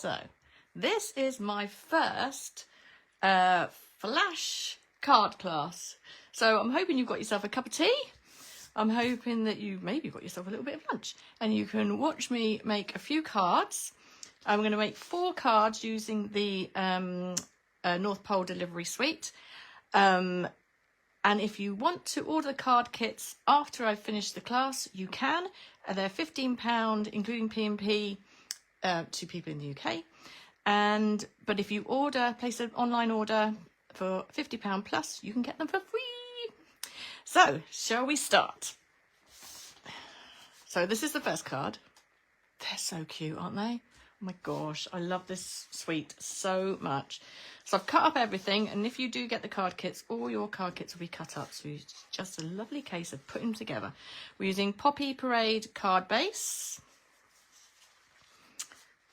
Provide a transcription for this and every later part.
So this is my first flash card class. So I'm hoping you've got yourself a cup of tea. I'm hoping that you maybe got yourself a little bit of lunch and you can watch me make a few cards. I'm going to make 4 cards using the North Pole delivery suite. And if you want to order the card kits after I've finished the class, you can. They're £15, including P&P, to people in the UK. But if you place an online order for £50 plus, you can get them for free. So, shall we start? So this is the first card. They're so cute, aren't they? Oh my gosh, I love this suite so much. So I've cut up everything, and if you do get the card kits, all your card kits will be cut up. So it's just a lovely case of putting them together. We're using Poppy Parade card base.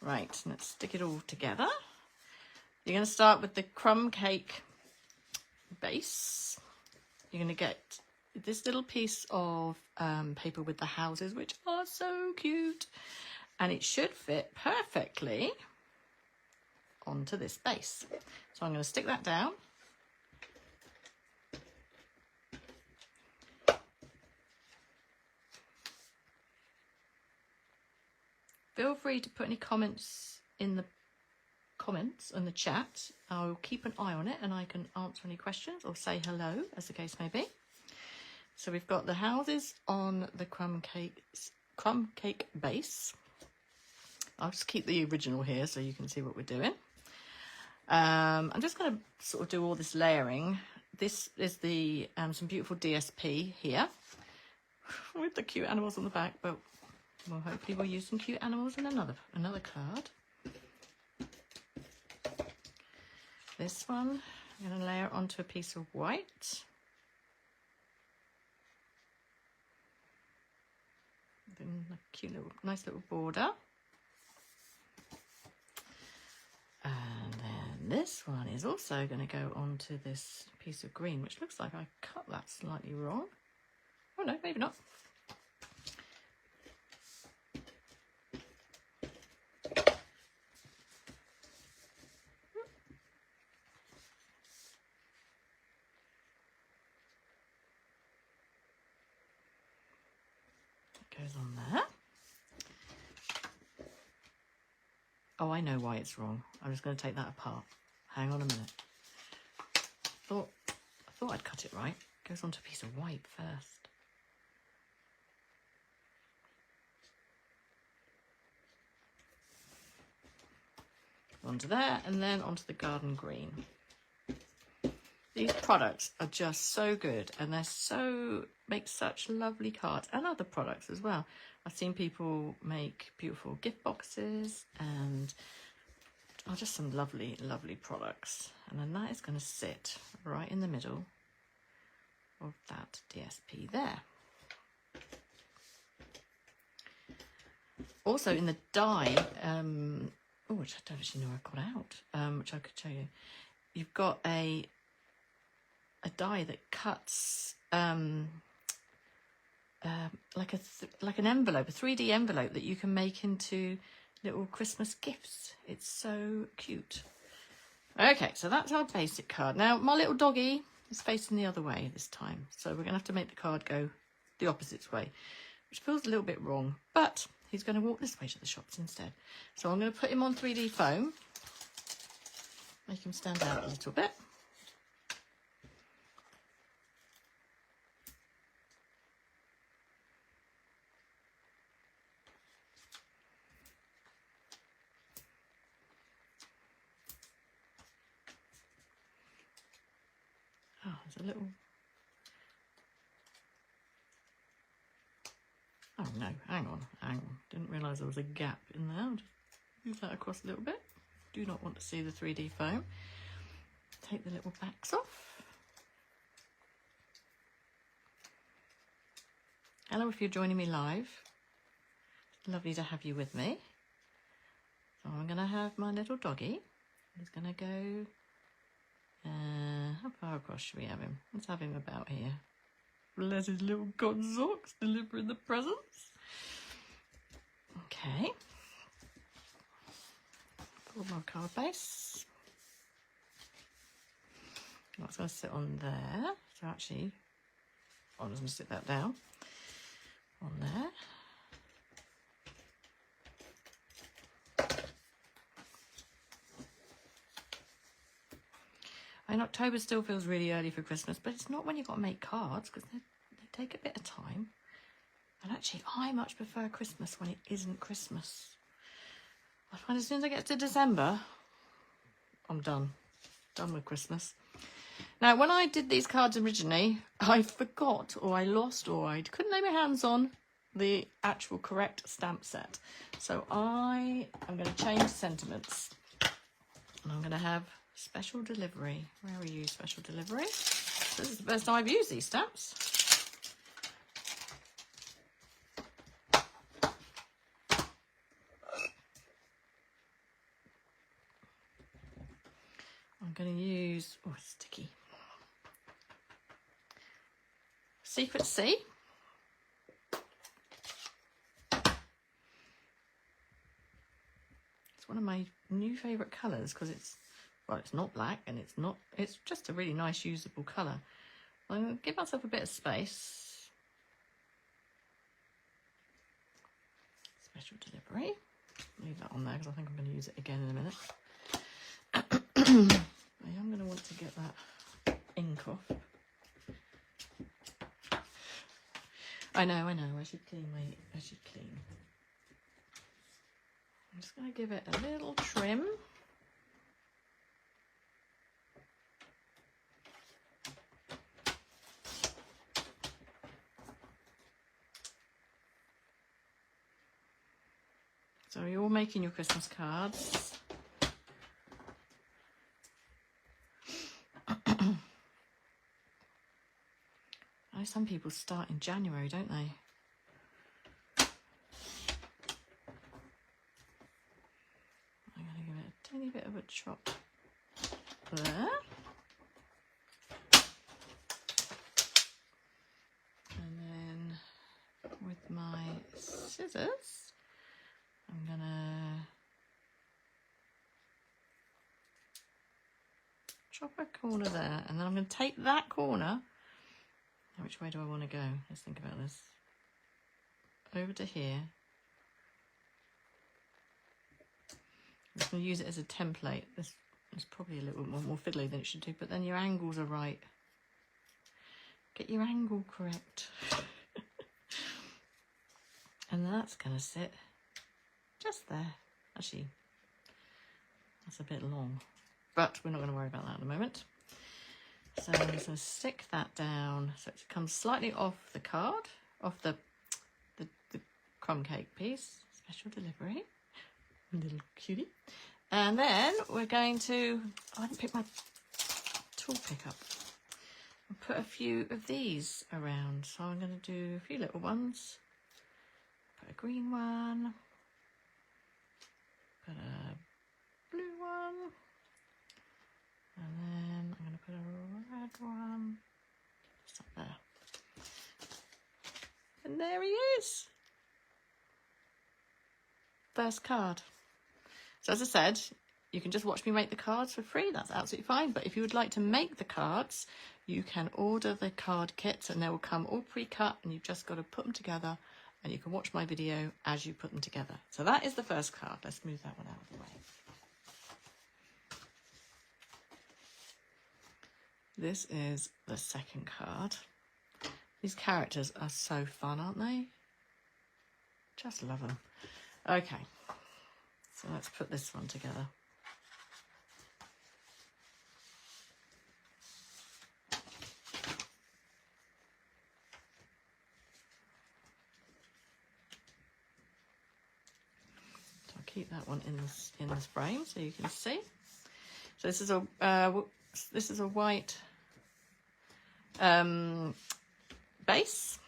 Right, let's stick it all together. You're going to start with the crumb cake base. You're going to get this little piece of paper with the houses, which are so cute. And it should fit perfectly onto this base. So I'm going to stick that down. Feel free to put any comments in the chat. I'll keep an eye on it and I can answer any questions or say hello, as the case may be. So we've got the houses on the crumb cake base. I'll just keep the original here so you can see what we're doing. I'm just going to sort of do all this layering. This is the some beautiful DSP here with the cute animals on the back, but well, hopefully we'll use some cute animals in another card. This one, I'm going to layer onto a piece of white. Then a cute little, nice little border. And then this one is also going to go onto this piece of green, which looks like I cut that slightly wrong. Oh no, maybe not. Goes on there. Oh, I know why it's wrong. I'm just going to take that apart. Hang on a minute. I thought I'd cut it right. It goes onto a piece of white first. Onto there, and then onto the garden green. These products are just so good, and make such lovely cards, and other products as well. I've seen people make beautiful gift boxes and just some lovely, lovely products. And then that is going to sit right in the middle of that DSP there. Also in the die, which I don't actually know I got out, which I could show you. You've got a die that cuts like an envelope, a 3D envelope that you can make into little Christmas gifts. It's so cute. Okay, so that's our basic card. Now my little doggy is facing the other way this time, so we're gonna have to make the card go the opposite way, which feels a little bit wrong, but he's going to walk this way to the shops instead. So I'm going to put him on 3D foam, make him stand out a little bit. Oh, there's a little... Oh no, hang on. Didn't realise there was a gap in there. I'll just move that across a little bit. Do not want to see the 3D foam. Take the little backs off. Hello if you're joining me live. Lovely to have you with me. So I'm going to have my little doggy. He's going to go... how far across should we have him? Let's have him about here. Bless his little cotton socks, delivering the presents. Okay. for my card base. That's going to sit on there. So actually, I'm just going to sit that down on there. And October still feels really early for Christmas, but it's not when you've got to make cards, because they take a bit of time. And actually, I much prefer Christmas when it isn't Christmas. I find as soon as I get to December, I'm done. Done with Christmas. Now, when I did these cards originally, I forgot, or I lost, or I couldn't lay my hands on the actual correct stamp set. So I am going to change sentiments. And I'm going to have special delivery. Where are you, special delivery? This is the first time I've used these stamps. I'm going to use, oh, it's sticky. Secret Sea. It's one of my new favourite colours because it's, well, it's not black and it's just a really nice usable colour. I'm going to give myself a bit of space. Special delivery. Leave that on there because I think I'm going to use it again in a minute. I am going to want to get that ink off. I know, I should clean I should clean. I'm just going to give it a little trim. So you're all making your Christmas cards. I know some people start in January, don't they? I'm going to give it a tiny bit of a chop there. And then with my scissors, I'm going to chop a corner there. And then I'm going to take that corner. Now, which way do I want to go? Let's think about this. Over to here. I'm just going to use it as a template. This is probably a little bit more fiddly than it should do, but then your angles are right. Get your angle correct. And that's going to sit just there. Actually, that's a bit long, but we're not going to worry about that at the moment. So I'm just going to stick that down so it comes slightly off the card, off the crumb cake piece. Special delivery. Little cutie. And then we're going to, oh, I didn't pick my tool pick up. I'll put a few of these around. So I'm going to do a few little ones. Put a green one. Put a blue one. And then I'm going to put a red one just up there. And there he is. First card. So as I said, you can just watch me make the cards for free. That's absolutely fine. But if you would like to make the cards, you can order the card kits and they will come all pre-cut and you've just got to put them together and you can watch my video as you put them together. So that is the first card. Let's move that one out of the way. This is the second card. These characters are so fun, aren't they? Just love them. Okay, so let's put this one together. So I'll keep that one in this frame so you can see. So this is a white base.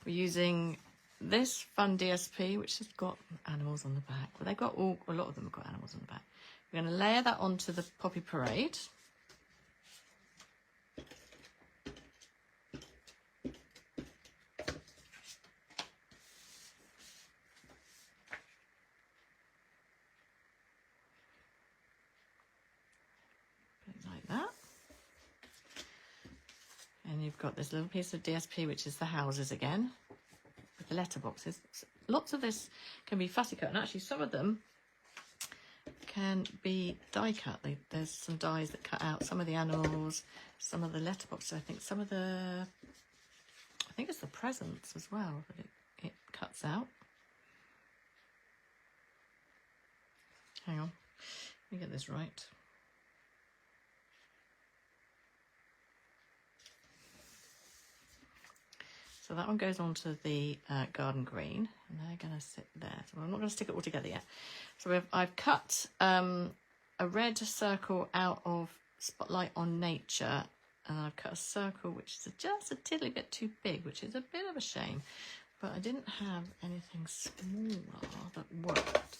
We're using this fun DSP, which has got animals on the back. Well, they've got a lot of them have got animals on the back. We're going to layer that onto the Poppy Parade. you've got this little piece of DSP, which is the houses again, with the letterboxes. Lots of this can be fussy cut, and actually some of them can be die cut. There's some dies that cut out some of the animals, some of the letterboxes. I think some of the, I think it's the presents as well that it cuts out. Hang on, let me get this right. So that one goes on to the garden green, and they're going to sit there. So I'm not going to stick it all together yet. So I've cut a red circle out of Spotlight on Nature, and I've cut a circle which is just a tiddly bit too big, which is a bit of a shame. But I didn't have anything smaller that worked.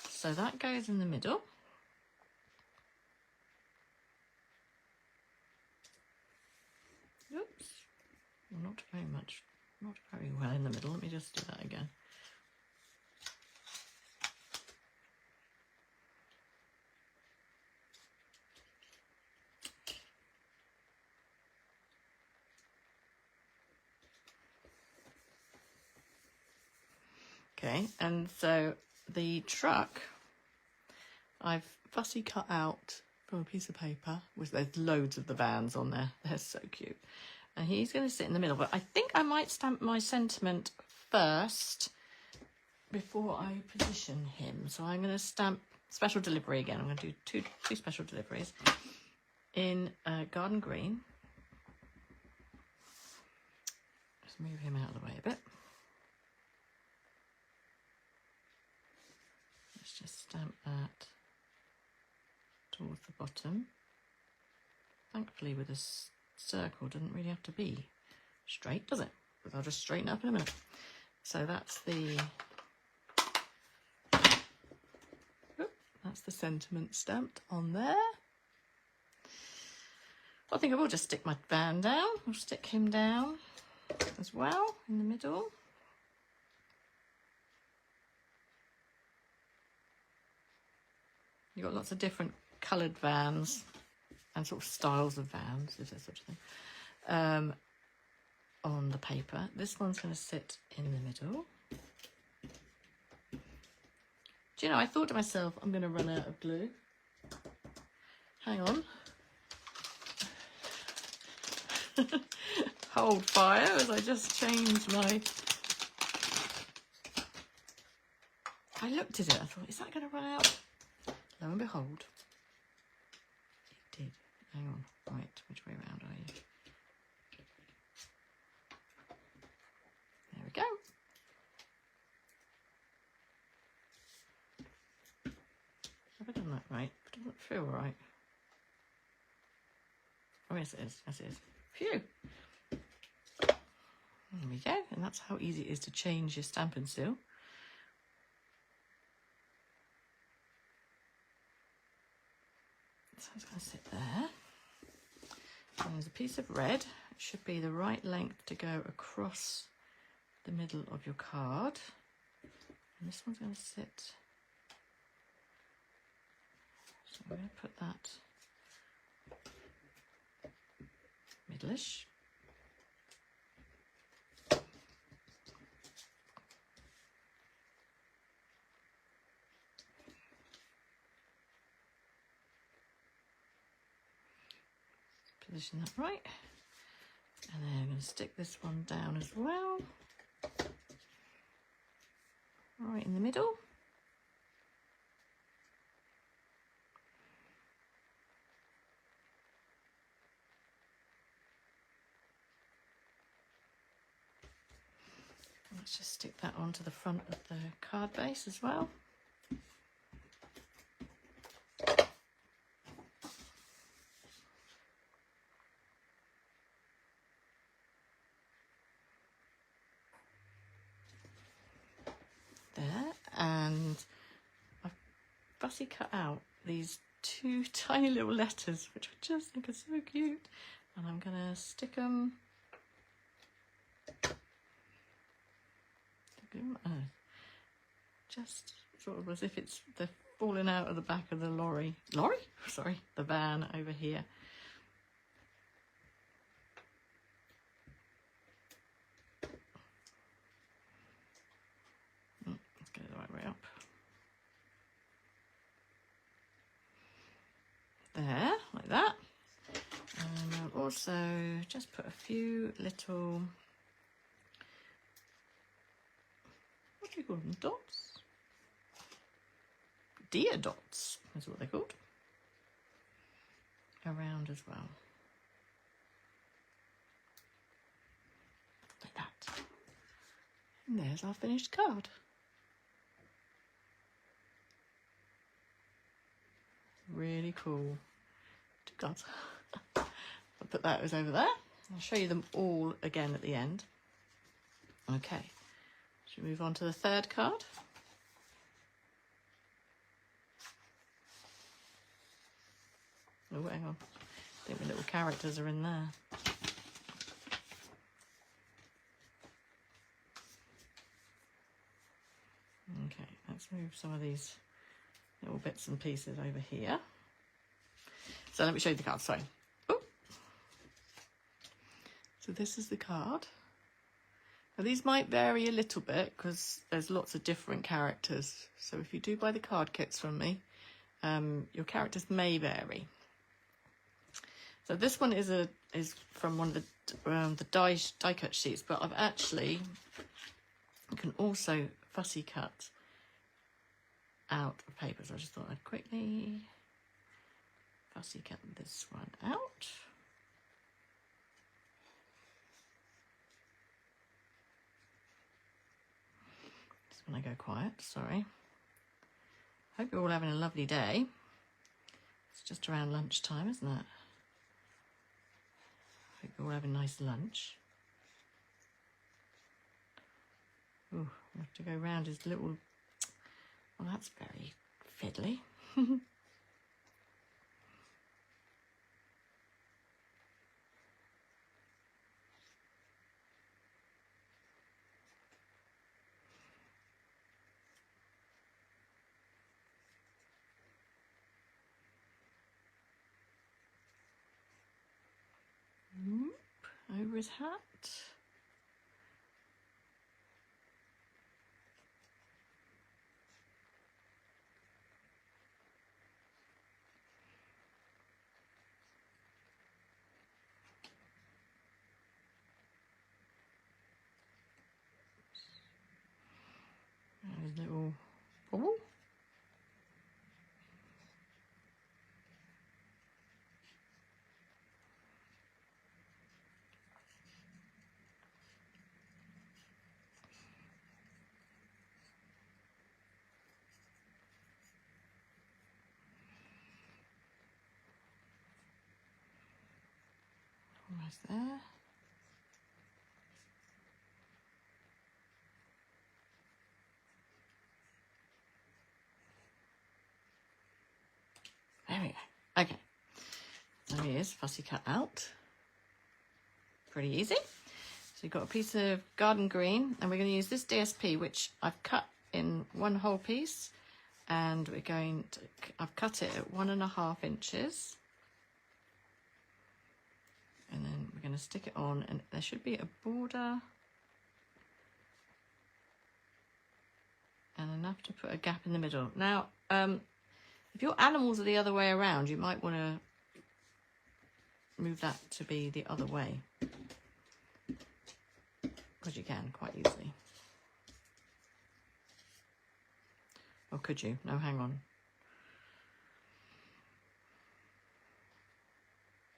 So that goes in the middle. Oops, not very much. Not very well in the middle. Let me just do that again. Okay, and so the truck, I've fussy cut out from a piece of paper. There's loads of the vans on there. They're so cute. And he's going to sit in the middle, but I think I might stamp my sentiment first before I position him. So I'm going to stamp special delivery again. I'm going to do two special deliveries in garden green. Just move him out of the way a bit. Let's just stamp that towards the bottom. Thankfully with this circle doesn't really have to be straight, does it? But I'll just straighten it up in a minute. So that's the sentiment stamped on there. I think I will just stick my van down. I'll stick him down as well in the middle. You've got lots of different coloured vans and sort of styles of vans, if there's such a thing, on the paper. This one's going to sit in the middle. Do you know, I thought to myself, I'm going to run out of glue. Hang on. Hold fire as I just changed my... I looked at it, I thought, is that going to run out? Lo and behold, it did. Hang on, right, which way around are you? There we go. Have I done that right? It doesn't feel right. Oh, yes it is, yes it is. Phew. There we go, and that's how easy it is to change your Stampin' Seal. So it's going to sit there. And there's a piece of red. It should be the right length to go across the middle of your card. And this one's going to sit. So I'm going to put that middle-ish. Position that right, and then I'm going to stick this one down as well, right in the middle. Let's just stick that onto the front of the card base as well. There, and I've fussy cut out these two tiny little letters, which I just think are so cute, and I'm going to stick them just sort of as if they're falling out of the back of the the van over here. also just put a few little, what do you call them, dots? Deer dots is what they're called, around as well. Like that. And there's our finished card. Really cool. Two cards. I'll put those over there. I'll show you them all again at the end. Okay, should we move on to the third card? Oh, hang on. I think my little characters are in there. Okay, let's move some of these little bits and pieces over here. So let me show you the card, sorry. Oh. So this is the card. Now these might vary a little bit because there's lots of different characters. So if you do buy the card kits from me, your characters may vary. So this one is from one of the die cut sheets, but I've actually, you can also fussy cut out of paper. So I just thought I'd quickly fussy cut this one out. Just when I go quiet, sorry. Hope you're all having a lovely day. It's just around lunchtime, isn't it? Hope you're all having a nice lunch. Ooh, I have to go round his little, well, that's very fiddly. Over his hat. His little bubble. Almost there. There we go. Okay. There he is, fussy cut out. Pretty easy. So you've got a piece of garden green, and we're going to use this DSP, which I've cut in one whole piece, and we're going to, I've cut it at 1.5 inches. And then we're going to stick it on, and there should be a border and enough to put a gap in the middle. Now, if your animals are the other way around, you might want to move that to be the other way, because you can quite easily. Or could you? No, hang on.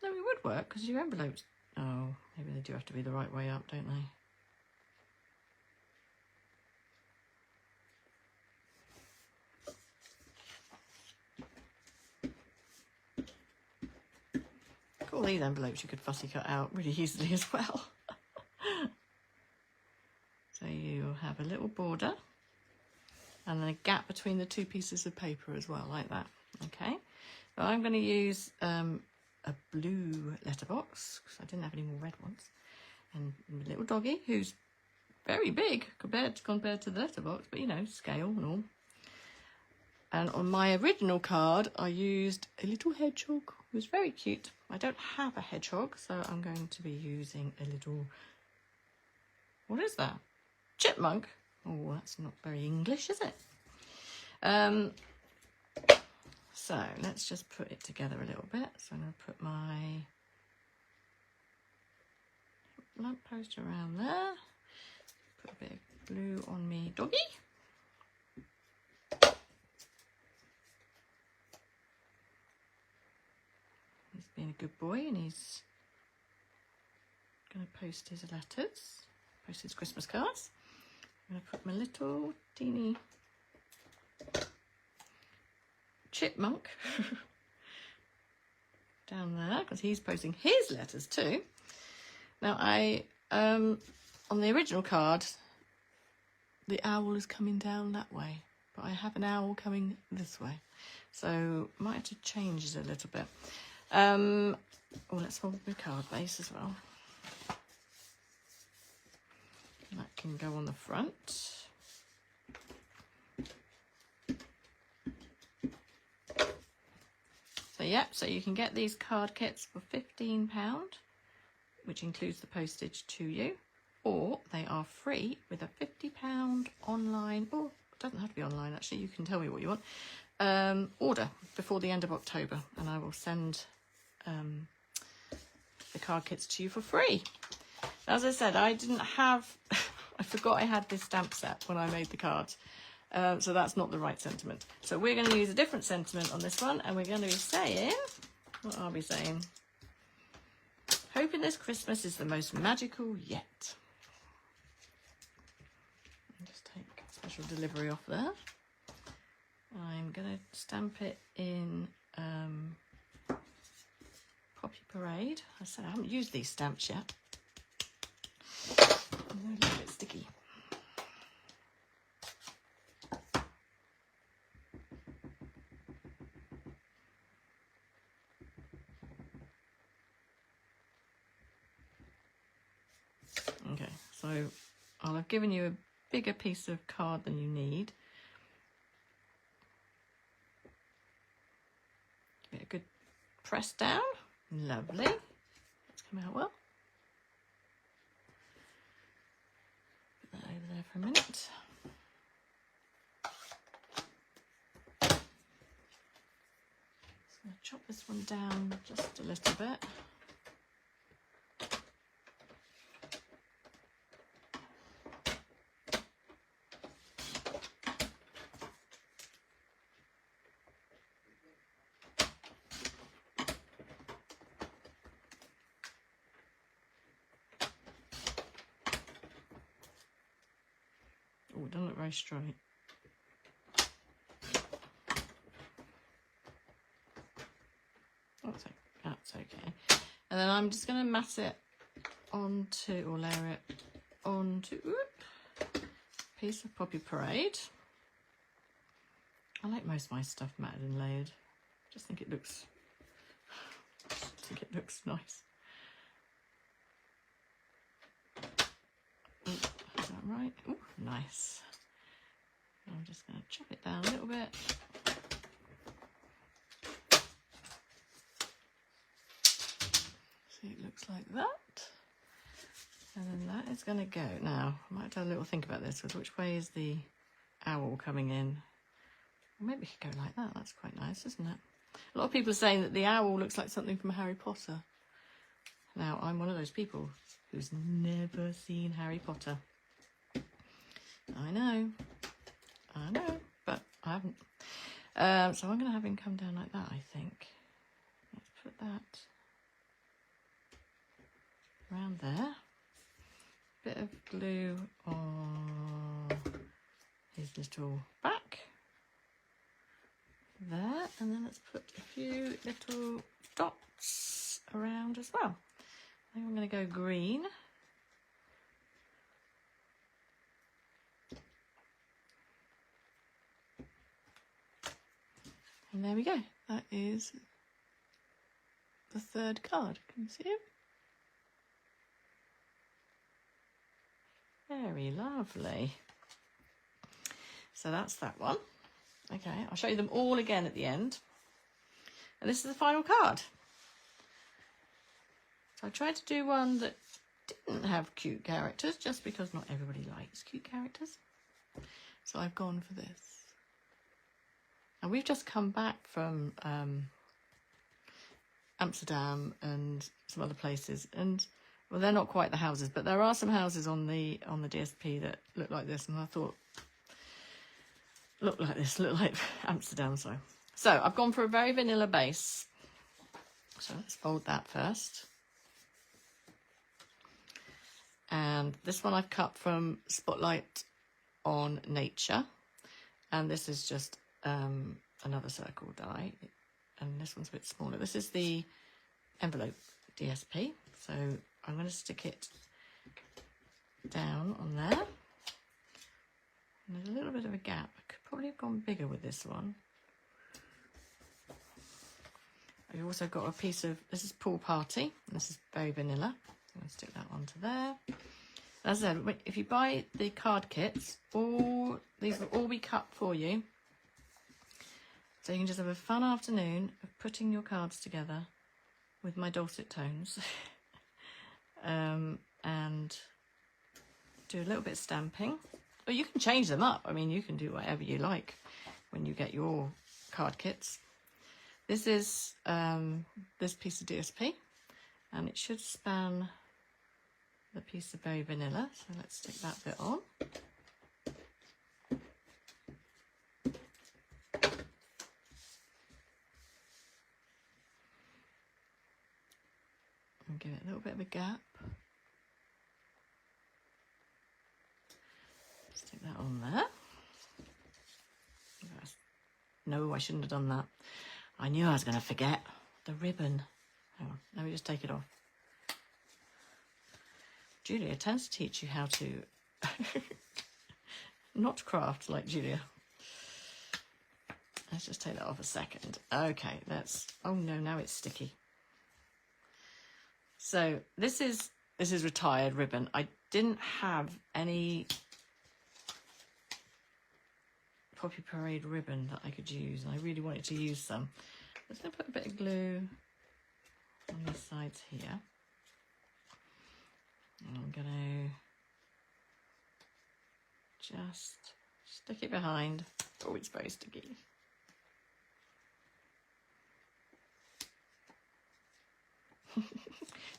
No, it would work because your envelopes, oh, maybe they do have to be the right way up, don't they? All these envelopes you could fussy cut out really easily as well. So you'll have a little border and then a gap between the two pieces of paper as well, like that. Okay, so I'm going to use a blue letterbox because I didn't have any more red ones, and a little doggy who's very big compared to the letterbox, but you know, scale and all. And on my original card I used a little hedgehog who was very cute. I don't have a hedgehog, so I'm going to be using a little, what is that? Chipmunk. Oh, that's not very English, is it? So let's just put it together a little bit. So I'm going to put my lamppost around there. Put a bit of glue on me doggy. He's being a good boy and he's going to post his letters, post his Christmas cards. I'm going to put my little teeny chipmunk down there because he's posting his letters too. Now on the original card, the owl is coming down that way, but I have an owl coming this way. So might have to change it a little bit. Oh, let's hold the card base as well. That can go on the front. So yeah, so you can get these card kits for £15, which includes the postage to you, or they are free with a £50 online, or it doesn't have to be online actually, you can tell me what you want, order before the end of October, and I will send the card kits to you for free. As I said, I didn't have, I forgot I had this stamp set when I made the cards. So that's not the right sentiment. So we're going to use a different sentiment on this one, and we're going to be saying, what are we saying? Hoping this Christmas is the most magical yet. I'll just take special delivery off there. I'm going to stamp it in Poppy Parade. I said I haven't used these stamps yet. They're a little bit sticky. Okay, so I'll have given you a bigger piece of card than you need. Give it a good press down. Lovely. Let's come out well. Put that over there for a minute. Just going to chop this one down just a little bit. Oh, it doesn't look very straight. That's okay. And then I'm just going to mat it onto, or layer it onto a piece of Poppy Parade. I like most of my stuff matted and layered. Just think it looks nice. Ooh, is that right? Ooh, nice. I'm just going to chop it down a little bit. See, it looks like that. And then that is going to go. Now, I might have a little think about this, because which way is the owl coming in? Well, maybe we could go like that. That's quite nice, isn't it? A lot of people are saying that the owl looks like something from Harry Potter. Now, I'm one of those people who's never seen Harry Potter. I know, but I haven't. So I'm going to have him come down like that, I think. Let's put that around there. Bit of glue on his little back there, and then let's put a few little dots around as well. I think I'm going to go green. And there we go. That is the third card. Can you see it? Very lovely. So that's that one. Okay, I'll show you them all again at the end. And this is the final card. So I tried to do one that didn't have cute characters, just because not everybody likes cute characters. So I've gone for this. And we've just come back from Amsterdam and some other places, and Well, they're not quite the houses, but there are some houses on the DSP that look like this, and I thought, look like Amsterdam. So I've gone for a very vanilla base. So let's fold that first. And this one I've cut from Spotlight on Nature, and this is just another circle die, and this one's a bit smaller. This is the envelope DSP, so I'm going to stick it down on there. And there's a little bit of a gap. I could probably have gone bigger with this one. I've also got a piece of, this is Pool Party, and this is very vanilla. I'm going to stick that onto there. As I said, if you buy the card kits, these will all be cut for you. So you can just have a fun afternoon of putting your cards together with my dulcet tones. And do a little bit of stamping. But you can change them up. I mean, you can do whatever you like when you get your card kits. This is this piece of DSP, and it should span the piece of very vanilla. So let's stick that bit on. And give it a little bit of a gap. Stick that on there. No, I shouldn't have done that. I knew I was going to forget the ribbon. Hang on, let me just take it off. Julia tends to teach you how to not craft like Julia. Let's just take that off a second. Okay, oh no, now it's sticky. So this is retired ribbon. I didn't have any Poppy Parade ribbon that I could use, and I really wanted to use some. I'm just going to put a bit of glue on these sides here. And I'm going to just stick it behind. Oh, it's very sticky. Do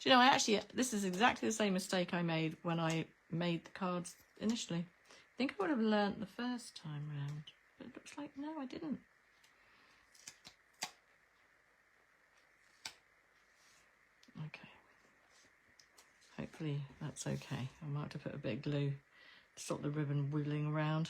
you know, this is exactly the same mistake I made when I made the cards initially. I think I would have learnt the first time round, but it looks like, no, I didn't. Okay. Hopefully that's okay. I might have to put a bit of glue to stop the ribbon wiggling around.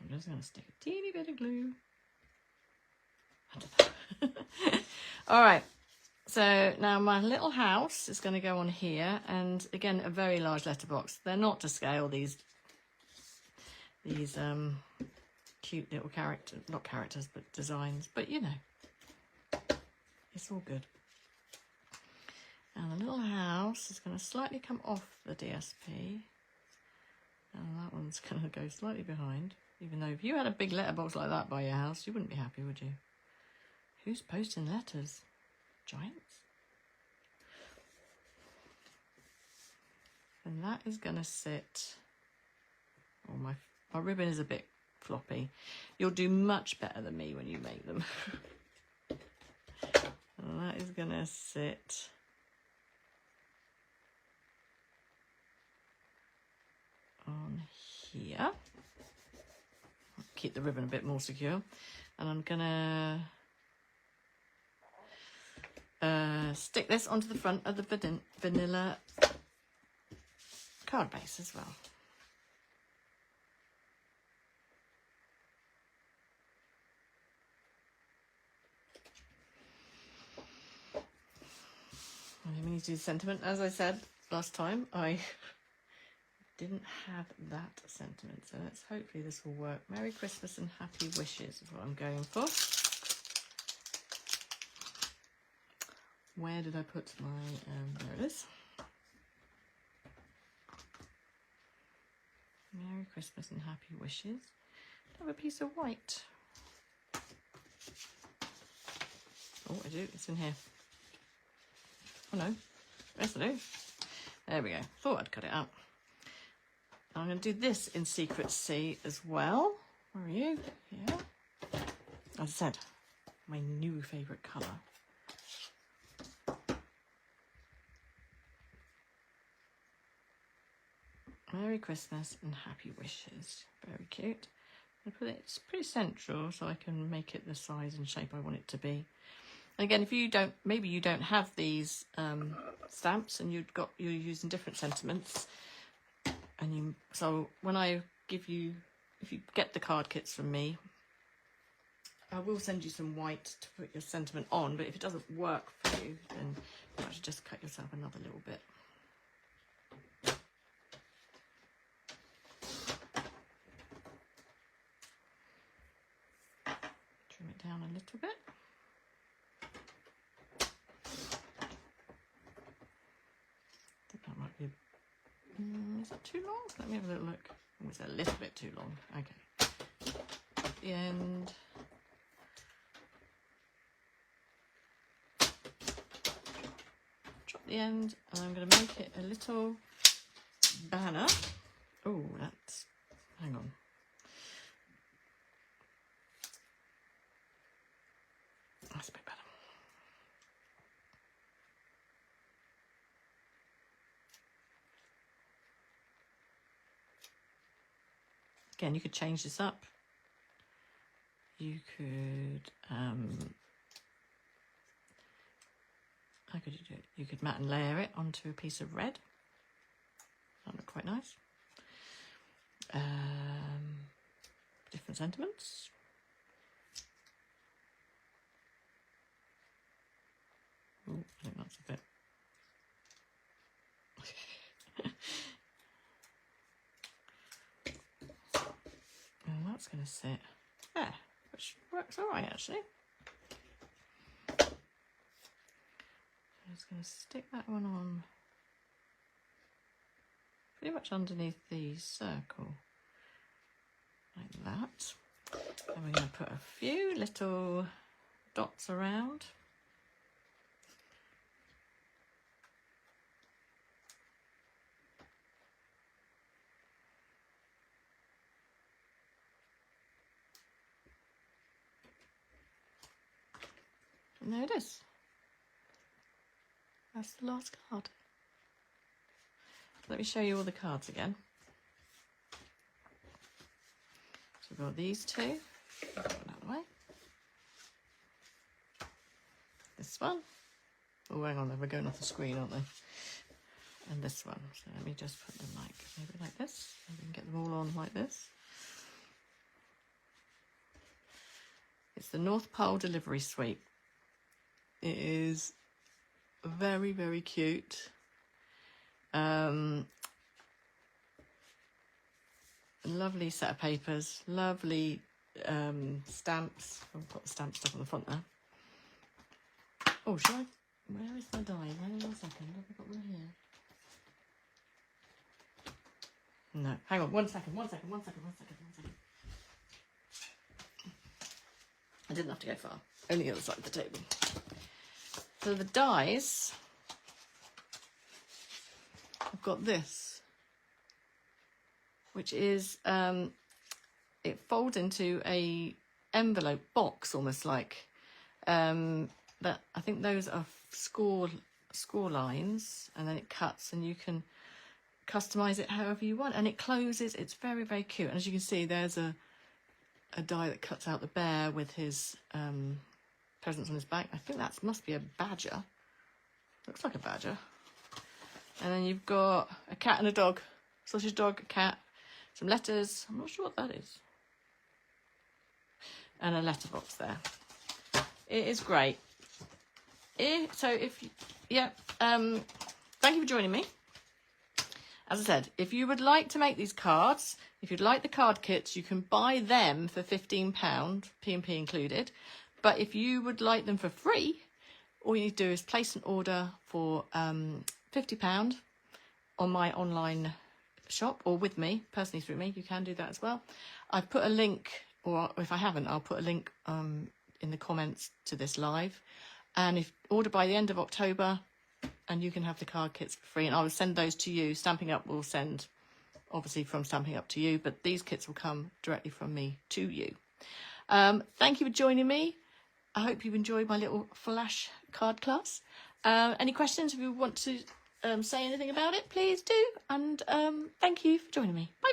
I'm just going to stick a teeny bit of glue under that. All right, so now my little house is going to go on here, and again, a very large letterbox. They're not to scale, these cute little not characters, but designs, but you know, it's all good. And the little house is going to slightly come off the DSP, and that one's going to go slightly behind. Even though if you had a big letterbox like that by your house, you wouldn't be happy, would you? Who's posting letters? Giants? And that is going to sit... Oh, my ribbon is a bit floppy. You'll do much better than me when you make them. And that is going to sit... on here. Keep the ribbon a bit more secure, and I'm gonna stick this onto the front of the vanilla card base as well. We need to do sentiment. As I said last time, I didn't have that sentiment, so hopefully this will work. Merry Christmas and Happy Wishes is what I'm going for. Where did I put my, there it is. Merry Christmas and Happy Wishes. I have a piece of white. Oh, I do, it's in here. Oh no, yes I do. There we go, thought I'd cut it out. I'm going to do this in Secret C as well. Where are you? Yeah. As I said, my new favourite colour. Merry Christmas and happy wishes. Very cute. It's pretty central, so I can make it the size and shape I want it to be. And again, if you don't, maybe you don't have these stamps and you're using different sentiments, and so when I give you, if you get the card kits from me, I will send you some white to put your sentiment on. But if it doesn't work for you, then you actually just cut yourself another little bit. Trim it down a little bit. I think that might be, is that too long? Let me have a little look. Oh, it's a little bit too long. Okay. At the end. Drop the end, and I'm going to make it a little banner. Oh, hang on. That's a bit better. Again, you could change this up. You could, how could you do it? You could matte and layer it onto a piece of red. That look quite nice. Different sentiments. Oh, I think that's a bit. And that's going to sit there, which works all right actually. I'm just going to stick that one on pretty much underneath the circle, like that. And we're going to put a few little dots around. And there it is. That's the last card. Let me show you all the cards again. So we've got these two. Put that out of the way. This one. Oh, hang on, we're going off the screen, aren't they? And this one. So let me just put them maybe like this. And we can get them all on like this. It's the North Pole Delivery Suite. It is very, very cute. Lovely set of papers, lovely stamps. I've got the stamp stuff on the front there. Oh, shall I? Where is my die? Hang on a second. Have I got one here? No. Hang on. One second. I didn't have to go far. Only the other side of the table. So the dies, I've got this, which is, it folds into a envelope box, almost like, that I think those are score lines, and then it cuts and you can customize it however you want, and it closes. It's very, very cute. And as you can see, there's a die that cuts out the bear with his presents on his back. I think that must be a badger. Looks like a badger. And then you've got a cat and a dog. Sausage dog, a cat, some letters. I'm not sure what that is. And a letterbox there. It is great. Thank you for joining me. As I said, if you would like to make these cards, if you'd like the card kits, you can buy them for £15, P&P included. But if you would like them for free, all you need to do is place an order for £50 on my online shop, or with me, personally through me. You can do that as well. I've put a link, or if I haven't, I'll put a link in the comments to this live. And if order by the end of October, and you can have the card kits for free, and I will send those to you. Stamping Up will send obviously from Stampin' Up to you, but these kits will come directly from me to you. Thank you for joining me. I hope you've enjoyed my little flash card class. Any questions, if you want to say anything about it, please do. And thank you for joining me. Bye.